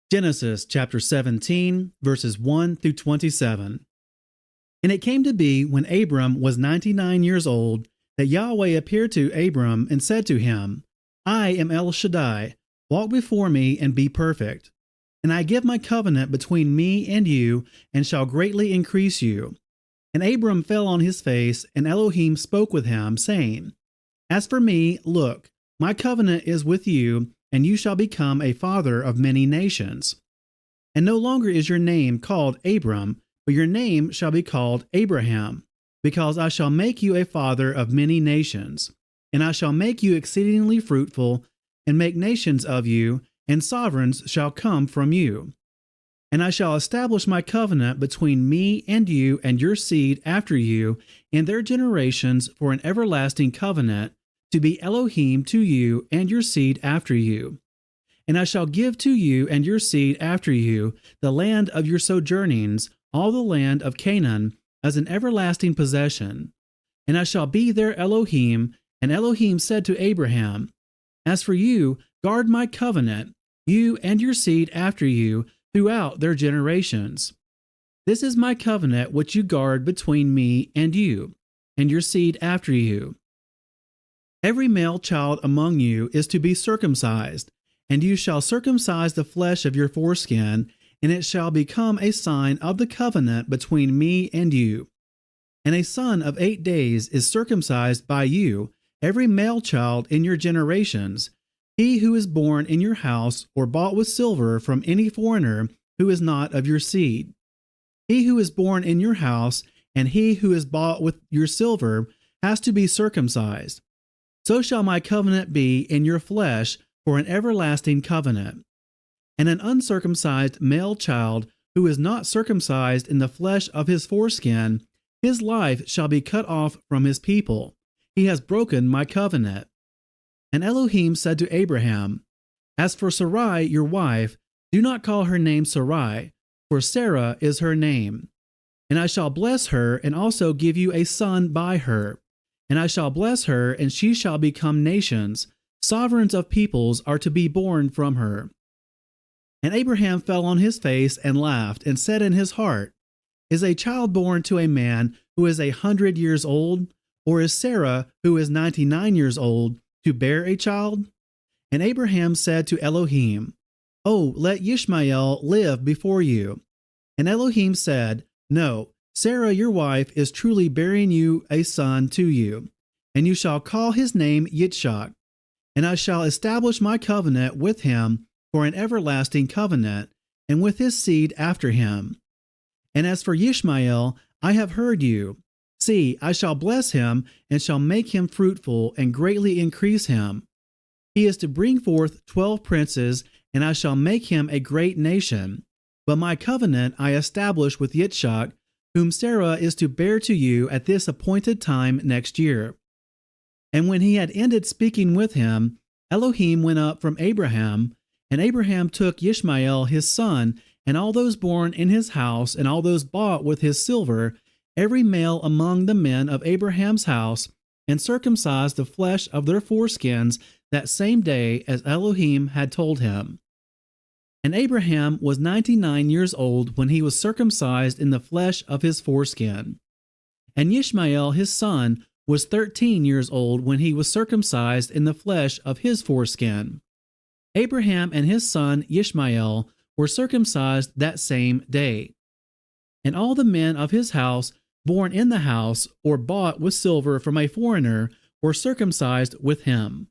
Genesis chapter 17, verses 1 through 27. And it came to be when Abram was 99 years old that Yahuweh appeared to Abram and said to him, I am El Shaddai, walk before me and be perfect. And I give my covenant between me and you, and shall greatly increase you. And Abram fell on his face, and Elohim spoke with him, saying, As for me, look, my covenant is with you, and you shall become a father of many nations. And no longer is your name called Abram, but your name shall be called Abraham, because I shall make you a father of many nations. And I shall make you exceedingly fruitful, and make nations of you, and sovereigns shall come from you. And I shall establish my covenant between me and you and your seed after you in their generations for an everlasting covenant, to be Elohim to you and your seed after you. And I shall give to you and your seed after you the land of your sojournings, all the land of Canaan, as an everlasting possession. And I shall be their Elohim. And Elohim said to Abraham, As for you, guard my covenant, you and your seed after you, throughout their generations. This is my covenant which you guard between me and you, and your seed after you. Every male child among you is to be circumcised, and you shall circumcise the flesh of your foreskin, and it shall become a sign of the covenant between me and you. And a son of 8 days is circumcised by you, every male child in your generations, he who is born in your house or bought with silver from any foreigner who is not of your seed. He who is born in your house and he who is bought with your silver has to be circumcised. So shall my covenant be in your flesh for an everlasting covenant. And an uncircumcised male child who is not circumcised in the flesh of his foreskin, his life shall be cut off from his people. He has broken my covenant. And Elohim said to Abraham, As for Sarai your wife, do not call her name Sarai, for Sarah is her name. And I shall bless her and also give you a son by her. And I shall bless her, and she shall become nations. Sovereigns of peoples are to be born from her. And Abraham fell on his face and laughed, and said in his heart, Is a child born to a man who is 100 years old? Or is Sarah, who is 99 years old, to bear a child? And Abraham said to Elohim, Oh, let Ishmael live before you. And Elohim said, No, Sarah your wife is truly bearing you a son to you, and you shall call his name Yitzchak. And I shall establish my covenant with him for an everlasting covenant, and with his seed after him. And as for Ishmael, I have heard you. See, I shall bless him, and shall make him fruitful, and greatly increase him. He is to bring forth 12 princes, and I shall make him a great nation. But my covenant I establish with Yitzchak, whom Sarah is to bear to you at this appointed time next year. And when he had ended speaking with him, Elohim went up from Abraham, and Abraham took Ishmael his son, and all those born in his house, and all those bought with his silver, every male among the men of Abraham's house, and circumcised the flesh of their foreskins that same day as Elohim had told him. And Abraham was 99 years old when he was circumcised in the flesh of his foreskin. And Ishmael his son was 13 years old when he was circumcised in the flesh of his foreskin. Abraham and his son Ishmael were circumcised that same day. And all the men of his house, born in the house or bought with silver from a foreigner, were circumcised with him.